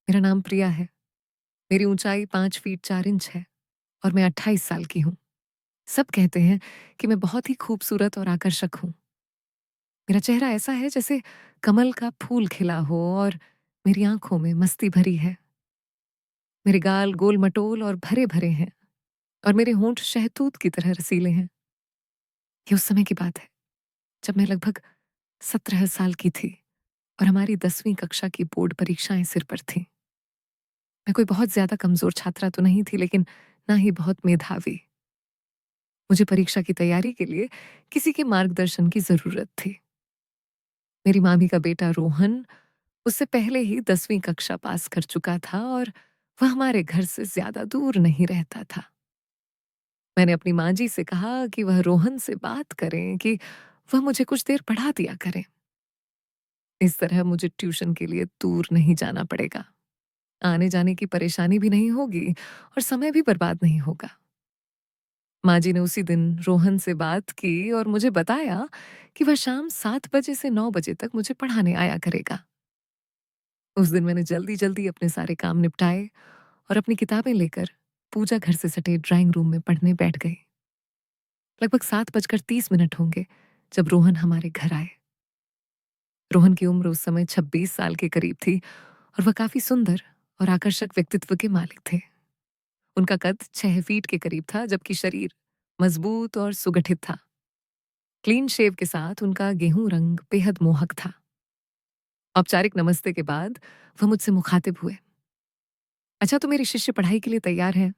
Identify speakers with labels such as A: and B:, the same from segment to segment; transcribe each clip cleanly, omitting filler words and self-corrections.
A: मेरा नाम प्रिया है। मेरी ऊंचाई 5 फीट 4 इंच है और मैं 28 साल की हूँ। सब कहते हैं कि मैं बहुत ही खूबसूरत और आकर्षक हूँ। मेरा चेहरा ऐसा है जैसे कमल का फूल खिला हो और मेरी आंखों में मस्ती भरी है। मेरे गाल गोल मटोल और भरे भरे हैं और मेरे होंठ शहतूत की तरह रसीले हैं। ये उस समय की बात है जब मैं लगभग 17 साल की थी और हमारी 10वीं कक्षा की बोर्ड परीक्षाएं सिर पर थीं। मैं कोई बहुत ज्यादा कमजोर छात्रा तो नहीं थी, लेकिन ना ही बहुत मेधावी। मुझे परीक्षा की तैयारी के लिए किसी के मार्गदर्शन की जरूरत थी। मेरी मामी का बेटा रोहन उससे पहले ही 10वीं कक्षा पास कर चुका था और वह हमारे घर से ज्यादा दूर नहीं रहता था। मैंने अपनी माँ जी से कहा कि वह रोहन से बात करें कि वह मुझे कुछ देर पढ़ा दिया करें। इस तरह मुझे ट्यूशन के लिए दूर नहीं जाना पड़ेगा। आने जाने की परेशानी भी नहीं होगी और समय भी बर्बाद नहीं होगा। माँ जी ने उसी दिन रोहन से बात की और मुझे बताया कि वह शाम 7 बजे से 9 बजे तक मुझे पढ़ाने आया करेगा। उस दिन मैंने जल्दी जल्दी अपने सारे काम निपटाए और अपनी किताबें लेकर पूजा घर से सटे ड्राइंग रूम में पढ़ने बैठ गई। लगभग 7 बजकर 30 मिनट होंगे जब रोहन हमारे घर आए। रोहन की उम्र उस समय 26 साल के करीब थी और वह काफी सुंदर और आकर्षक व्यक्तित्व के मालिक थे। उनका कद 6 फीट के करीब था, जबकि शरीर मजबूत और सुगठित था। क्लीन शेव के साथ उनका गेहूं रंग बेहद मोहक था। औपचारिक नमस्ते के बाद वह मुझसे मुखातिब हुए। अच्छा, तो मेरी शिष्य पढ़ाई के लिए तैयार है?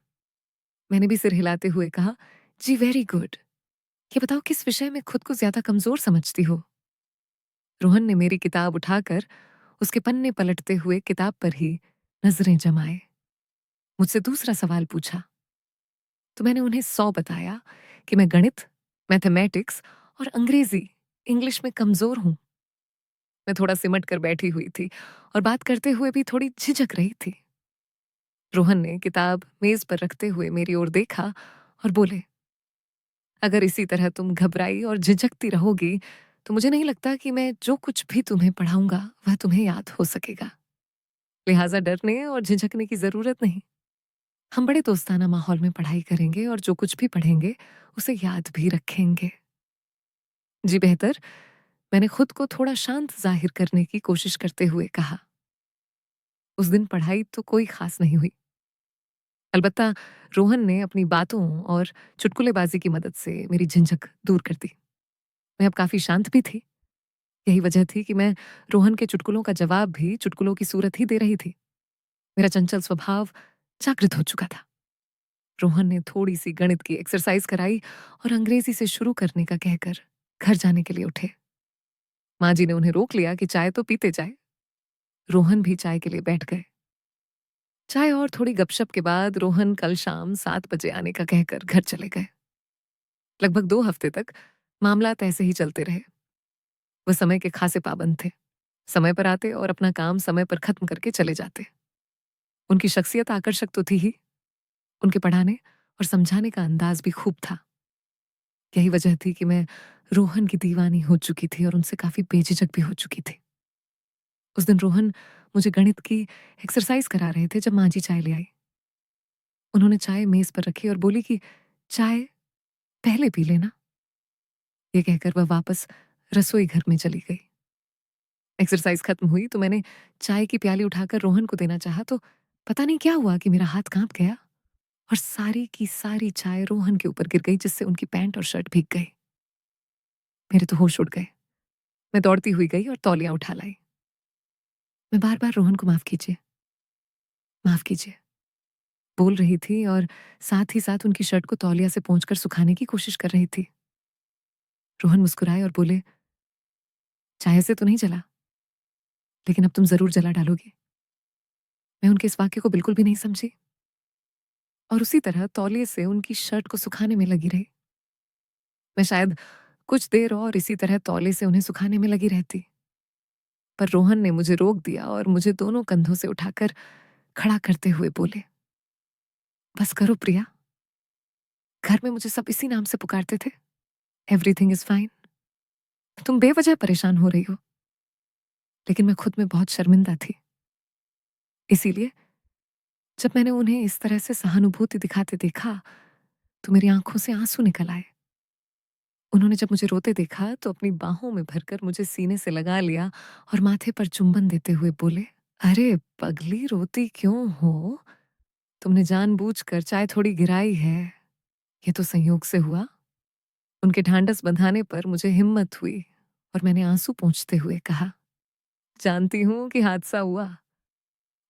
A: मैंने भी सिर हिलाते हुए कहा, जी वेरी गुड। ये बताओ, किस विषय में खुद को ज्यादा कमजोर समझती हो? रोहन ने मेरी किताब उठाकर उसके पन्ने पलटते हुए किताब पर ही नजरें जमाए। मुझसे दूसरा सवाल पूछा तो मैंने उन्हें 100 बताया कि मैं गणित, मैथमेटिक्स और अंग्रेजी, इंग्लिश में कमजोर हूं। मैं थोड़ा सिमट कर बैठी हुई थी और बात करते हुए भी थोड़ी झिझक रही थी। रोहन ने किताब मेज पर रखते हुए मेरी ओर देखा और बोले, अगर इसी तरह तुम घबराई और झिझकती रहोगी तो मुझे नहीं लगता कि मैं जो कुछ भी तुम्हें पढ़ाऊंगा वह तुम्हें याद हो सकेगा। लिहाजा डरने और झिझकने की जरूरत नहीं। हम बड़े दोस्ताना माहौल में पढ़ाई करेंगे और जो कुछ भी पढ़ेंगे उसे याद भी रखेंगे। जी बेहतर, मैंने खुद को थोड़ा शांत जाहिर करने की कोशिश करते हुए कहा। उस दिन पढ़ाई तो कोई खास नहीं हुई। अलबत्ता रोहन ने अपनी बातों और चुटकुलेबाजी की मदद से मेरी झिझक दूर कर दी। मैं अब काफी शांत भी थी। यही वजह थी कि मैं रोहन के चुटकुलों का जवाब भी चुटकुलों की सूरत ही दे रही थी। मेरा चंचल स्वभाव जागृत हो चुका था। रोहन ने थोड़ी सी गणित की एक्सरसाइज कराई और अंग्रेजी से शुरू करने का कहकर घर जाने के लिए उठे। माँ जी ने उन्हें रोक लिया कि चाय तो पीते जाए। रोहन भी चाय के लिए बैठ गए। चाय और थोड़ी गपशप के बाद रोहन कल शाम 7 बजे आने का कहकर घर चले गए। लगभग 2 हफ्ते तक मामलात ऐसे ही चलते रहे। वह समय के खासे पाबंद थे। समय पर आते और अपना काम समय पर खत्म करके चले जाते। उनकी शख्सियत आकर्षक तो थी ही, उनके पढ़ाने और समझाने का अंदाज भी खूब था। यही वजह थी कि मैं रोहन की दीवानी हो चुकी थी और उनसे काफी बेझिझक भी हो चुकी थी। उस दिन रोहन मुझे गणित की एक्सरसाइज करा रहे थे जब माँ जी चाय ले आई। उन्होंने चाय मेज पर रखी और बोली कि चाय पहले पी लेना। ये कहकर वह वापस रसोई घर में चली गई। एक्सरसाइज खत्म हुई तो मैंने चाय की प्याली उठाकर रोहन को देना चाहा तो पता नहीं क्या हुआ कि मेरा हाथ कांप गया और सारी की सारी चाय रोहन के ऊपर गिर गई, जिससे उनकी पैंट और शर्ट भीग गई। मेरे तो होश उड़ गए। मैं दौड़ती हुई गई और तौलिया उठा लाई। मैं बार बार रोहन को माफ कीजिए, माफ कीजिए बोल रही थी और साथ ही साथ उनकी शर्ट को तौलिया से पोंछकर सुखाने की कोशिश कर रही थी। रोहन मुस्कुराए और बोले, चाय से तो नहीं जला, लेकिन अब तुम जरूर जला डालोगी। मैं उनके इस वाक्य को बिल्कुल भी नहीं समझी और उसी तरह तौलिए से उनकी शर्ट को सुखाने में लगी रही। मैं शायद कुछ देर और इसी तरह तौले से उन्हें सुखाने में लगी रहती, पर रोहन ने मुझे रोक दिया और मुझे दोनों कंधों से उठाकर खड़ा करते हुए बोले, बस करो प्रिया। घर में मुझे सब इसी नाम से पुकारते थे, एवरीथिंग इज फाइन। तुम बेवजह परेशान हो रही हो। लेकिन मैं खुद में बहुत शर्मिंदा थी। इसीलिए जब मैंने उन्हें इस तरह से सहानुभूति दिखाते देखा, तो मेरी आँखों से आँसू निकल आए। उन्होंने जब मुझे रोते देखा तो अपनी बाहों में भरकर मुझे सीने से लगा लिया और माथे पर चुंबन देते हुए बोले, "अरे पगली, रोती क्यों हो? तुमने जानबूझकर चाय थोड़ी गिराई है। ये तो संयोग से हुआ।" उनके ढांढस बंधाने पर मुझे हिम्मत हुई और मैंने आंसू पोंछते हुए कहा, "जानती हूँ कि हादसा हुआ,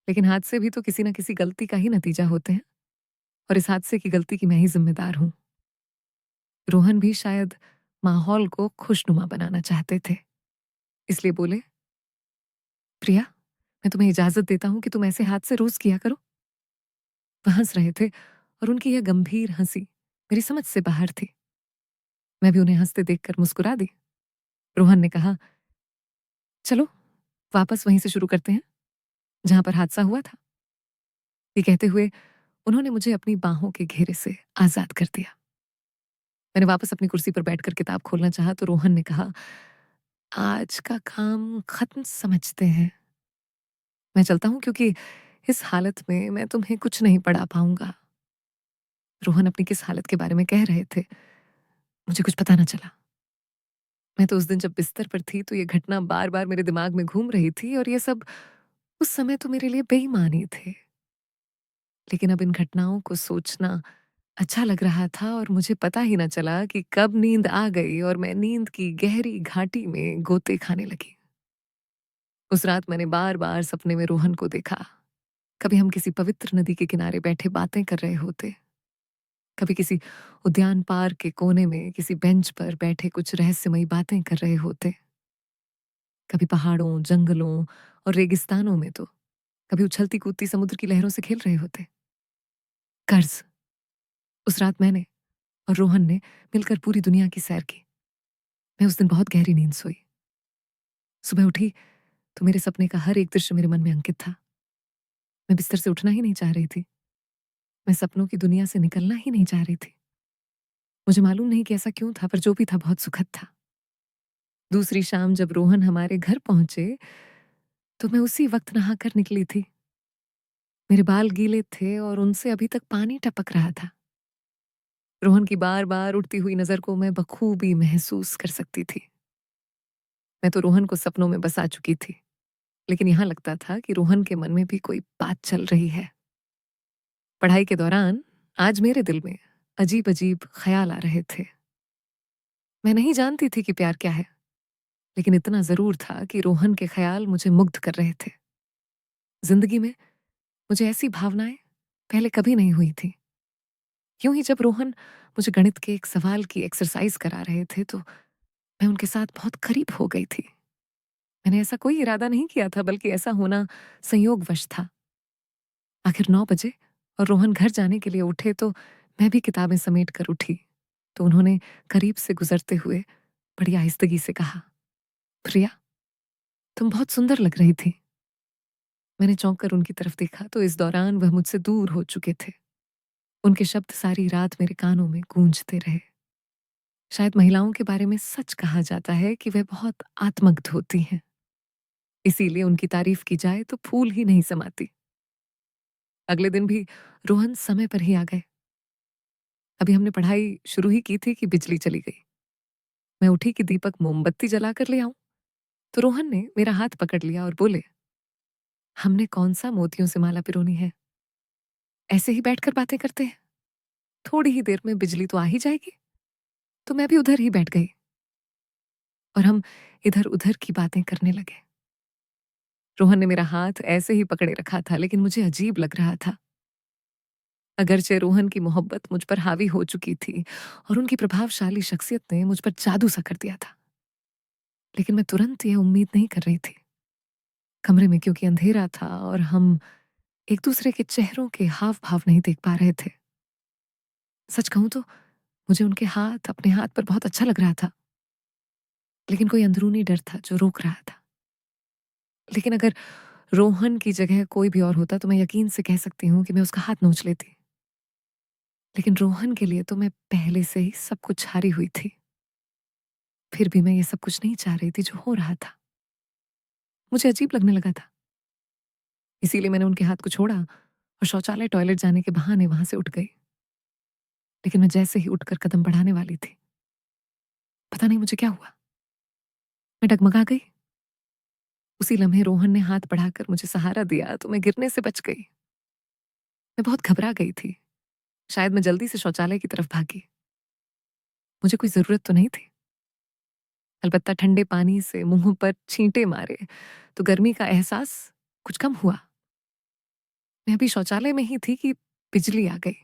A: लेकिन हादसे भी तो किसी न किसी गलती का ही नतीजा होते हैं और इस हादसे की गलती की मैं ही जिम्मेदार हूँ।" रोहन भी शायद माहौल को खुशनुमा बनाना चाहते थे, इसलिए बोले, "प्रिया, मैं तुम्हें इजाजत देता हूँ कि तुम ऐसे हादसे रोज किया करो।" वह हंस रहे थे और उनकी यह गंभीर हंसी मेरी समझ से बाहर थी। मैं भी उन्हें हंसते देखकर मुस्कुरा दी। रोहन ने कहा, "चलो वापस वहीं से शुरू करते हैं जहां पर हादसा हुआ था।" ये कहते हुए उन्होंने मुझे अपनी बाहों के घेरे से आजाद कर दिया। मैंने वापस अपनी कुर्सी पर बैठकर किताब खोलना चाहा तो रोहन ने कहा, "आज का काम खत्म समझते हैं। मैं चलता हूँ क्योंकि इस हालत में मैं तुम्हें कुछ नहीं पढ़ा पाऊंगा।" रोहन अपनी किस हालत के बारे में कह रहे थे, मुझे कुछ पता न चला। मैं तो उस दिन जब बिस्तर पर थी तो ये घटना बार-बार मेरे दिमाग में घूम रही थी और ये सब उस समय तो मेरे लिए बेईमानी थे। लेकिन अब इन घटनाओं को सोचना अच्छा लग रहा था और मुझे पता ही ना चला कि कब नींद आ गई और मैं नींद की गहरी घाटी में गोते खाने लगी। उस रात मैंने बार-बार सपने में रोहन को देखा। कभी हम किसी पवित्र नदी के किनारे बैठे बातें कर रहे होते, कभी किसी उद्यान पार्क के कोने में किसी बेंच पर बैठे कुछ रहस्यमयी बातें कर रहे होते, कभी पहाड़ों, जंगलों और रेगिस्तानों में तो कभी उछलती-कूदती समुद्र की लहरों से खेल रहे होते। कर्ज, उस रात मैंने और रोहन ने मिलकर पूरी दुनिया की सैर की। मैं उस दिन बहुत गहरी नींद सोई। सुबह उठी तो मेरे सपने का हर एक दृश्य मेरे मन में अंकित था। मैं बिस्तर से उठना ही नहीं चाह रही थी। मैं सपनों की दुनिया से निकलना ही नहीं चाह रही थी। मुझे मालूम नहीं कि ऐसा क्यों था, पर जो भी था बहुत सुखद था। दूसरी शाम जब रोहन हमारे घर पहुंचे तो मैं उसी वक्त नहाकर निकली थी। मेरे बाल गीले थे और उनसे अभी तक पानी टपक रहा था। रोहन की बार-बार उठती हुई नजर को मैं बखूबी महसूस कर सकती थी। मैं तो रोहन को सपनों में बसा चुकी थी, लेकिन यहाँ लगता था कि रोहन के मन में भी कोई बात चल रही है। पढ़ाई के दौरान आज मेरे दिल में अजीब-अजीब ख्याल आ रहे थे। मैं नहीं जानती थी कि प्यार क्या है, लेकिन इतना जरूर था कि रोहन के ख्याल मुझे मुग्ध कर रहे थे। जिंदगी में मुझे ऐसी भावनाएं पहले कभी नहीं हुई थी। यूं ही जब रोहन मुझे गणित के एक सवाल की एक्सरसाइज करा रहे थे तो मैं उनके साथ बहुत करीब हो गई थी। मैंने ऐसा कोई इरादा नहीं किया था, बल्कि ऐसा होना संयोगवश था। आखिर 9 बजे और रोहन घर जाने के लिए उठे तो मैं भी किताबें समेट कर उठी। तो उन्होंने करीब से गुजरते हुए बड़ी आहिस्तगी से कहा, "प्रिया, तुम बहुत सुंदर लग रही थी।" मैंने चौंक कर उनकी तरफ देखा तो इस दौरान वह मुझसे दूर हो चुके थे। उनके शब्द सारी रात मेरे कानों में गूंजते रहे। शायद महिलाओं के बारे में सच कहा जाता है कि वे बहुत आत्मग्ध होती हैं, इसीलिए उनकी तारीफ की जाए तो फूल ही नहीं समाती। अगले दिन भी रोहन समय पर ही आ गए। अभी हमने पढ़ाई शुरू ही की थी कि बिजली चली गई। मैं उठी कि दीपक मोमबत्ती जलाकर ले आऊं, तो रोहन ने मेरा हाथ पकड़ लिया और बोले, "हमने कौन सा मोतियों से माला पिरोनी है, ऐसे ही बैठकर बातें करते हैं। थोड़ी ही देर में बिजली तो आ ही जाएगी।" तो मैं भी उधर ही बैठ गई और हम इधर उधर की बातें करने लगे। रोहन ने मेरा हाथ ऐसे ही पकड़े रखा था, लेकिन मुझे अजीब लग रहा था। अगरचे रोहन की मोहब्बत मुझ पर हावी हो चुकी थी और उनकी प्रभावशाली शख्सियत ने मुझ पर जादू सा कर दिया था, लेकिन मैं तुरंत यह उम्मीद नहीं कर रही थी। कमरे में क्योंकि अंधेरा था और हम एक दूसरे के चेहरों के हाव भाव नहीं देख पा रहे थे। सच कहूं तो मुझे उनके हाथ अपने हाथ पर बहुत अच्छा लग रहा था, लेकिन कोई अंदरूनी डर था जो रोक रहा था। लेकिन अगर रोहन की जगह कोई भी और होता तो मैं यकीन से कह सकती हूँ कि मैं उसका हाथ नोच लेती। लेकिन रोहन के लिए तो मैं पहले से ही सब कुछ हारी हुई थी। फिर भी मैं ये सब कुछ नहीं चाह रही थी जो हो रहा था। मुझे अजीब लगने लगा था। इसीलिए मैंने उनके हाथ को छोड़ा और शौचालय टॉयलेट जाने के बहाने वहां से उठ गई। लेकिन मैं जैसे ही उठकर कदम बढ़ाने वाली थी, पता नहीं मुझे क्या हुआ, मैं डगमगा गई। उसी लम्हे रोहन ने हाथ बढ़ाकर मुझे सहारा दिया तो मैं गिरने से बच गई। मैं बहुत घबरा गई थी। शायद मैं जल्दी से शौचालय की तरफ भागी। मुझे कोई जरूरत तो नहीं थी। अलबत्ता ठंडे पानी से मुंह पर छींटे मारे तो गर्मी का एहसास कुछ कम हुआ। मैं अभी शौचालय में ही थी कि बिजली आ गई।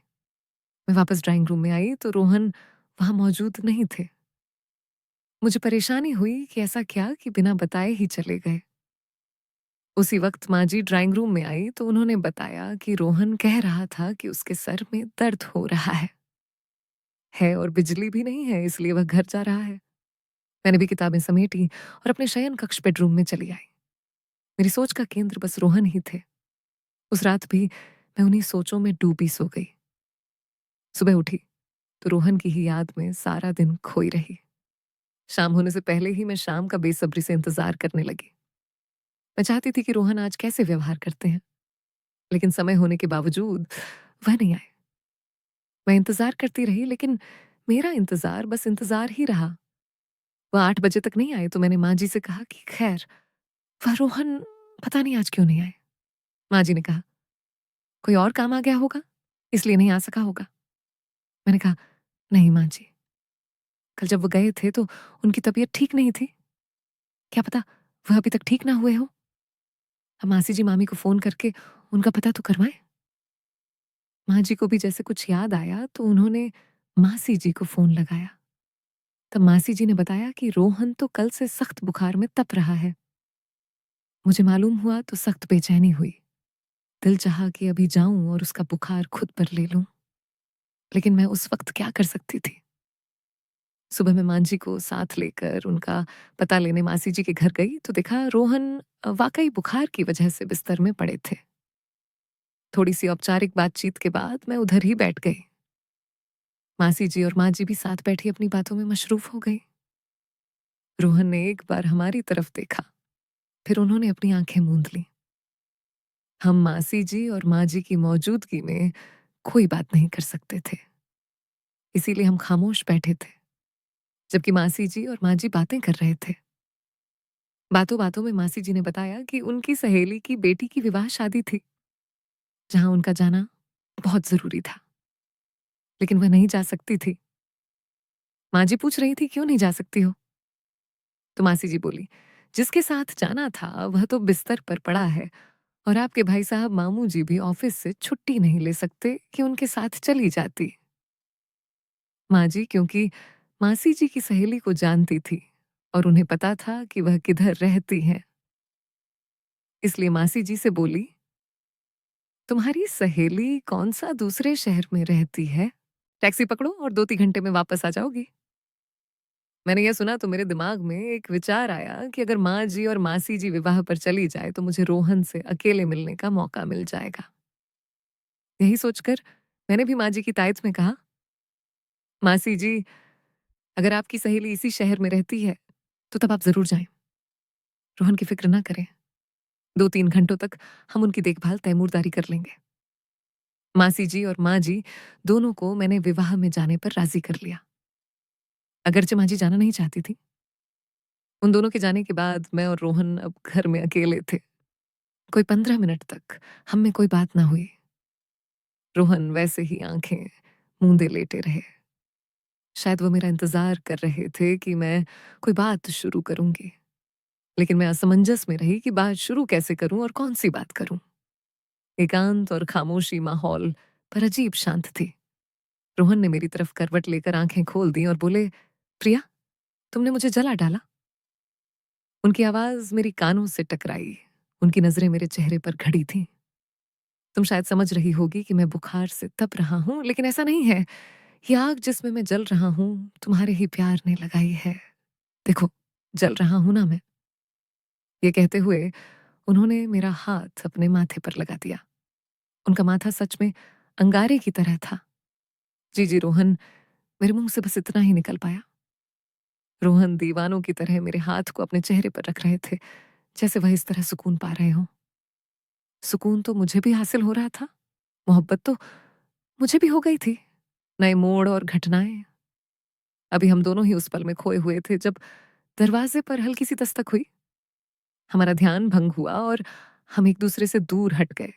A: मैं वापस ड्राइंग रूम में आई तो रोहन वहां मौजूद नहीं थे। मुझे परेशानी हुई कि ऐसा क्या कि बिना बताए ही चले गए। उसी वक्त माँ जी ड्राइंग रूम में आई तो उन्होंने बताया कि रोहन कह रहा था कि उसके सर में दर्द हो रहा है और बिजली भी नहीं है, इसलिए वह घर जा रहा है। मैंने भी किताबें समेटी और अपने शयन कक्ष बेडरूम में चली आई। मेरी सोच का केंद्र बस रोहन ही थे। उस रात भी मैं उन्हीं सोचों में डूबी सो गई। सुबह उठी तो रोहन की ही याद में सारा दिन खोई रही। शाम होने से पहले ही मैं शाम का बेसब्री से इंतजार करने लगी। मैं चाहती थी कि रोहन आज कैसे व्यवहार करते हैं, लेकिन समय होने के बावजूद वह नहीं आए। मैं इंतजार करती रही, लेकिन मेरा इंतजार बस इंतजार ही रहा। वह 8 बजे तक नहीं आए तो मैंने माँ जी से कहा कि खैर, वह रोहन पता नहीं आज क्यों नहीं आए। माँ जी ने कहा, कोई और काम आ गया होगा, इसलिए नहीं आ सका होगा। मैंने कहा, नहीं माँ जी, कल जब वो गए थे तो उनकी तबीयत ठीक नहीं थी। क्या पता वह अभी तक ठीक ना हुए हो। हम मासी जी मामी को फोन करके उनका पता तो करवाएं। माँ जी को भी जैसे कुछ याद आया तो उन्होंने मासी जी को फोन लगाया। तब मासी जी ने बताया कि रोहन तो कल से सख्त बुखार में तप रहा है। मुझे मालूम हुआ तो सख्त बेचैनी हुई। दिल चाहा कि अभी जाऊं और उसका बुखार खुद पर ले लूं, लेकिन मैं उस वक्त क्या कर सकती थी। सुबह मैं माँ जी को साथ लेकर उनका पता लेने मासी जी के घर गई तो देखा रोहन वाकई बुखार की वजह से बिस्तर में पड़े थे। थोड़ी सी औपचारिक बातचीत के बाद मैं उधर ही बैठ गई। मासी जी और माँ जी भी साथ बैठी अपनी बातों में मशरूफ हो गई। रोहन ने एक बार हमारी तरफ देखा, फिर उन्होंने अपनी आंखें मूंद ली। हम मासी जी और माँ जी की मौजूदगी में कोई बात नहीं कर सकते थे, इसीलिए हम खामोश बैठे थे, जबकि मासी जी और माँ जी बातें कर रहे थे। बातों बातों में मासी जी ने बताया कि उनकी सहेली की बेटी की विवाह शादी थी, जहां उनका जाना बहुत जरूरी था, लेकिन वह नहीं जा सकती थी। माँ जी पूछ रही थी, क्यों नहीं जा सकती हो? तो मासी जी बोली, जिसके साथ जाना था वह तो बिस्तर पर पड़ा है और आपके भाई साहब मामू जी भी ऑफिस से छुट्टी नहीं ले सकते कि उनके साथ चली जाती। माँ जी क्योंकि मासी जी की सहेली को जानती थी और उन्हें पता था कि वह किधर रहती है, इसलिए मासी जी से बोली, तुम्हारी सहेली कौन सा दूसरे शहर में रहती है? टैक्सी पकड़ो और 2-3 घंटे में वापस आ जाओगी। मैंने यह सुना तो मेरे दिमाग में एक विचार आया कि अगर माँ जी और मासी जी विवाह पर चली जाए तो मुझे रोहन से अकेले मिलने का मौका मिल जाएगा। यही सोचकर मैंने भी माँ जी की तायत में कहा, मासी जी, अगर आपकी सहेली इसी शहर में रहती है तो तब आप जरूर जाएं। रोहन की फिक्र ना करें। 2-3 घंटों तक हम उनकी देखभाल तैमूरदारी कर लेंगे। मासी जी और माँ जी दोनों को मैंने विवाह में जाने पर राजी कर लिया। अगरचे माँ जी जाना नहीं चाहती थी। उन दोनों के जाने के बाद मैं और रोहन अब घर में अकेले थे। कोई 15 मिनट तक हम में कोई बात ना हुई। रोहन वैसे ही आंखें मूंदे लेटे रहे। शायद वो मेरा इंतजार कर रहे थे कि मैं कोई बात शुरू करूंगी, लेकिन मैं असमंजस में रही कि बात शुरू कैसे करूं और कौन सी बात करूं। एकांत और खामोशी माहौल पर अजीब शांत थी। रोहन ने मेरी तरफ करवट लेकर आंखें खोल दी और बोले, प्रिया, तुमने मुझे जला डाला। उनकी आवाज मेरी कानों से टकराई। उनकी नजरें मेरे चेहरे पर खड़ी थीं। तुम शायद समझ रही होगी कि मैं बुखार से तप रहा हूं, लेकिन ऐसा नहीं है। ये आग जिसमें मैं जल रहा हूं तुम्हारे ही प्यार ने लगाई है। देखो, जल रहा हूं ना मैं। ये कहते हुए उन्होंने मेरा हाथ अपने माथे पर लगा दिया। उनका माथा सच में अंगारे की तरह था। जी जी रोहन, मेरे मुंह से बस इतना ही निकल पाया। रोहन दीवानों की तरह मेरे हाथ को अपने चेहरे पर रख रहे थे, जैसे वह इस तरह सुकून पा रहे हों। सुकून तो मुझे भी हासिल हो रहा था, मोहब्बत तो मुझे भी हो गई थी। नए मोड़ और घटनाएँ, अभी हम दोनों ही उस पल में खोए हुए थे जब दरवाजे पर हल्की-सी दस्तक हुई। हमारा ध्यान भंग हुआ और हम एक-दूसरे से दूर हट गए।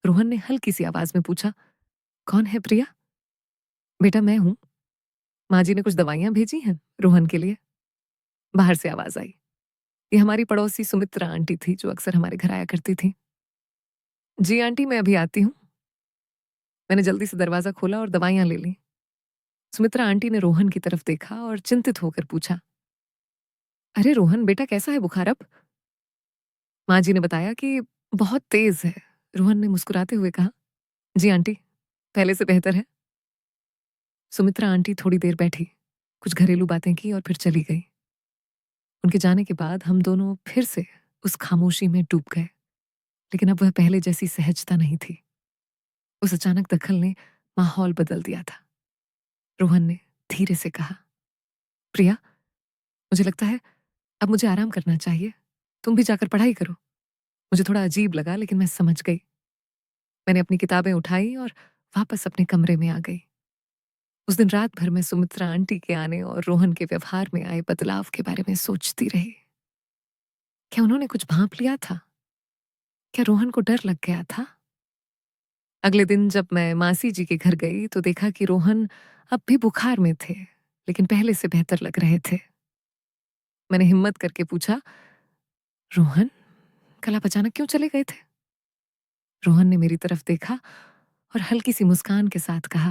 A: रोहन ने हल्की-सी आवाज़ में पूछा, "कौन है प्रिया?" "बेटा मैं हूँ। माँ जी ने कुछ दवाइयाँ भेजी हैं रोहन के लिए।" बाहर से आवाज़ आई। ये हमारी पड़ोसी सुमित्रा आंटी थी जो अक्सर हमारे घर आया करती थीं। "जी आंटी मैं अभी आती हूँ।" मैंने जल्दी से दरवाज़ा खोला और दवाइयाँ ले लीं। सुमित्रा आंटी ने रोहन की तरफ देखा और चिंतित होकर पूछा, "अरे रोहन बेटा कैसा है बुखार अब?" माँ जी ने बताया कि बहुत तेज़ है। रोहन ने मुस्कुराते हुए कहा, "जी आंटी, पहले से बेहतर है।" सुमित्रा आंटी थोड़ी देर बैठी, कुछ घरेलू बातें की और फिर चली गई। उनके जाने के बाद हम दोनों फिर से उस खामोशी में डूब गए, लेकिन अब वह पहले जैसी सहजता नहीं थी। उस अचानक दखल ने माहौल बदल दिया था। रोहन ने धीरे से कहा, "प्रिया, मुझे लगता है अब मुझे आराम करना चाहिए। तुम भी जाकर पढ़ाई करो।" मुझे थोड़ा अजीब लगा लेकिन मैं समझ गई। मैंने अपनी किताबें उठाई और वापस अपने कमरे में आ गई। उस दिन रात भर मैं सुमित्रा आंटी के आने और रोहन के व्यवहार में आए बदलाव के बारे में सोचती रही। क्या उन्होंने कुछ भांप लिया था? क्या रोहन को डर लग गया था? अगले दिन जब मैं मासी जी के घर गई तो देखा कि रोहन अब भी बुखार में थे, लेकिन पहले से बेहतर लग रहे थे। मैंने हिम्मत करके पूछा, "रोहन, कल आप अचानक क्यों चले गए थे?" रोहन ने मेरी तरफ देखा और हल्की सी मुस्कान के साथ कहा,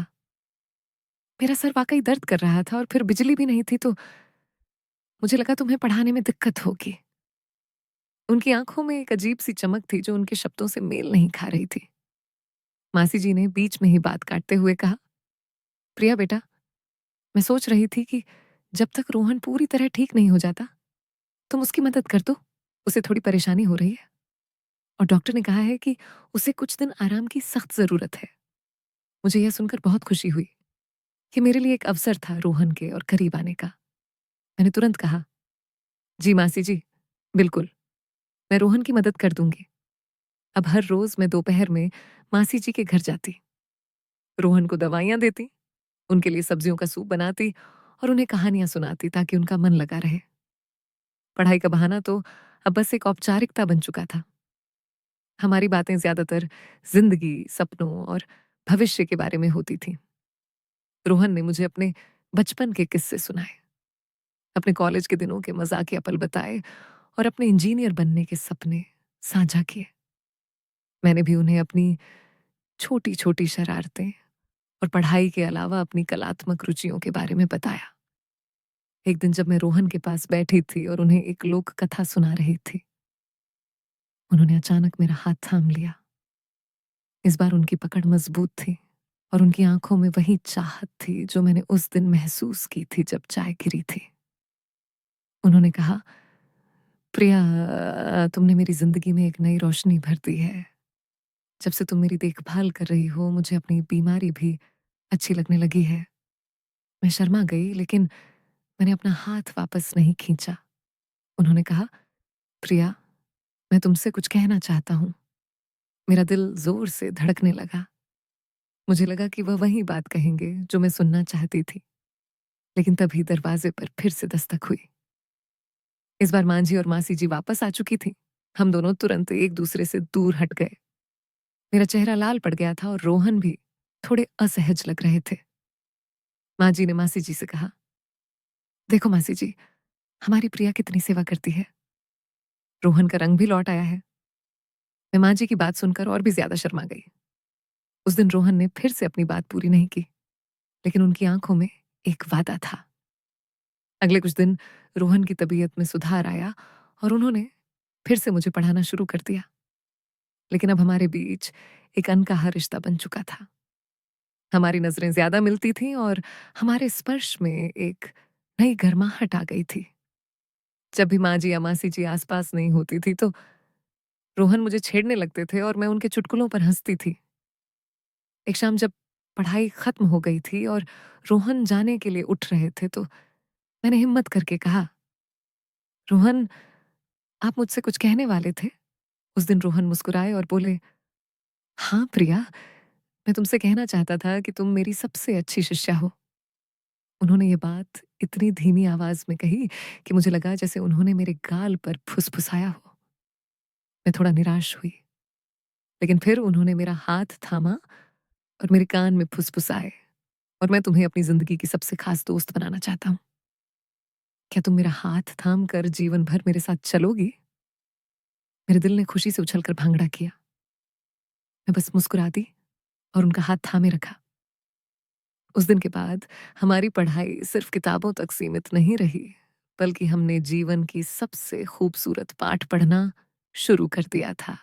A: "मेरा सर वाकई दर्द कर रहा था और फिर बिजली भी नहीं थी तो मुझे लगा तुम्हें पढ़ाने में दिक्कत होगी।" उनकी आंखों में एक अजीब सी चमक थी जो उनके शब्दों से मेल नहीं खा रही थी। मासी जी ने बीच में ही बात काटते हुए कहा, "प्रिया बेटा, मैं सोच रही थी कि जब तक रोहन पूरी तरह ठीक नहीं हो जाता, तुम उसकी मदद कर दो। उसे थोड़ी परेशानी हो रही है और डॉक्टर ने कहा है कि उसे कुछ दिन आराम की सख्त जरूरत है।" मुझे यह सुनकर बहुत खुशी हुई कि मेरे लिए एक अवसर था रोहन के और करीब आने का। मैंने तुरंत कहा, "जी मासी जी, बिल्कुल, मैं रोहन की मदद कर दूंगी।" अब हर रोज मैं दोपहर में मासी जी के घर जाती, रोहन को दवाइयां देती, उनके लिए सब्जियों का सूप बनाती और उन्हें कहानियां सुनाती ताकि उनका मन लगा रहे। पढ़ाई का बहाना तो अब बस एक औपचारिकता बन चुका था। हमारी बातें ज्यादातर जिंदगी, सपनों और भविष्य के बारे में होती थी। रोहन ने मुझे अपने बचपन के किस्से सुनाए, अपने कॉलेज के दिनों के मजाकिया पल बताए और अपने इंजीनियर बनने के सपने साझा किए। मैंने भी उन्हें अपनी छोटी छोटी शरारतें और पढ़ाई के अलावा अपनी कलात्मक रुचियों के बारे में बताया। एक दिन जब मैं रोहन के पास बैठी थी और उन्हें एक लोक कथा सुना रही थी, उन्होंने अचानक मेरा हाथ थाम लिया। इस बार उनकी पकड़ मजबूत थी और उनकी आंखों में वही चाहत थी जो मैंने उस दिन महसूस की थी जब चाय गिरी थी। उन्होंने कहा, "प्रिया, तुमने मेरी जिंदगी में एक नई रोशनी भर दी है। जब से तुम मेरी देखभाल कर रही हो, मुझे अपनी बीमारी भी अच्छी लगने लगी है।" मैं शर्मा गई लेकिन मैंने अपना हाथ वापस नहीं खींचा। उन्होंने कहा, "प्रिया, मैं तुमसे कुछ कहना चाहता हूँ।" मेरा दिल जोर से धड़कने लगा। मुझे लगा कि वह वही बात कहेंगे जो मैं सुनना चाहती थी। लेकिन तभी दरवाजे पर फिर से दस्तक हुई। इस बार मांझी और मासी जी वापस आ चुकी थी। हम दोनों तुरंत एक दूसरे से दूर हट गए। मेरा चेहरा लाल पड़ गया था और रोहन भी थोड़े असहज लग रहे थे। माँ जी ने मासी जी से कहा, "देखो मासी जी, हमारी प्रिया कितनी सेवा करती है। रोहन का रंग भी लौट आया है।" मैं माँ जी की बात सुनकर और भी ज्यादा शर्मा गई। उस दिन रोहन ने फिर से अपनी बात पूरी नहीं की, लेकिन उनकी आंखों में एक वादा था। अगले कुछ दिन रोहन की तबीयत में सुधार आया और उन्होंने फिर से मुझे पढ़ाना शुरू कर दिया। लेकिन अब हमारे बीच एक अनकहा रिश्ता बन चुका था। हमारी नजरें ज्यादा मिलती थीं और हमारे स्पर्श में एक नई गर्माहट आ गई थी। जब भी माँ जी या मासी जी आसपास नहीं होती थी तो रोहन मुझे छेड़ने लगते थे और मैं उनके चुटकुलों पर हंसती थी। एक शाम जब पढ़ाई खत्म हो गई थी और रोहन जाने के लिए उठ रहे थे तो मैंने हिम्मत करके कहा, "रोहन, आप मुझसे कुछ कहने वाले थे?" उस दिन रोहन मुस्कुराए और बोले, हाँ प्रिया, मैं तुमसे कहना चाहता था कि तुम मेरी सबसे अच्छी शिष्या हो। उन्होंने ये बात इतनी धीमी आवाज में कही कि मुझे लगा जैसे उन्होंने मेरे गाल पर फुसफुसाया हो। मैं थोड़ा निराश हुई, लेकिन फिर उन्होंने मेरा हाथ थामा और मेरे कान में फुसफुसाए, और मैं तुम्हें अपनी जिंदगी की सबसे खास दोस्त बनाना चाहता हूँ। क्या तुम मेरा हाथ थाम कर जीवन भर मेरे साथ चलोगी? मेरे दिल ने खुशी से उछलकर भांगड़ा किया। मैं बस मुस्कुरा दी और उनका हाथ थामे रखा। उस दिन के बाद हमारी पढ़ाई सिर्फ किताबों तक सीमित नहीं रही, बल्कि हमने जीवन की सबसे खूबसूरत पाठ पढ़ना शुरू कर दिया था,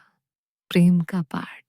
A: प्रेम का पाठ।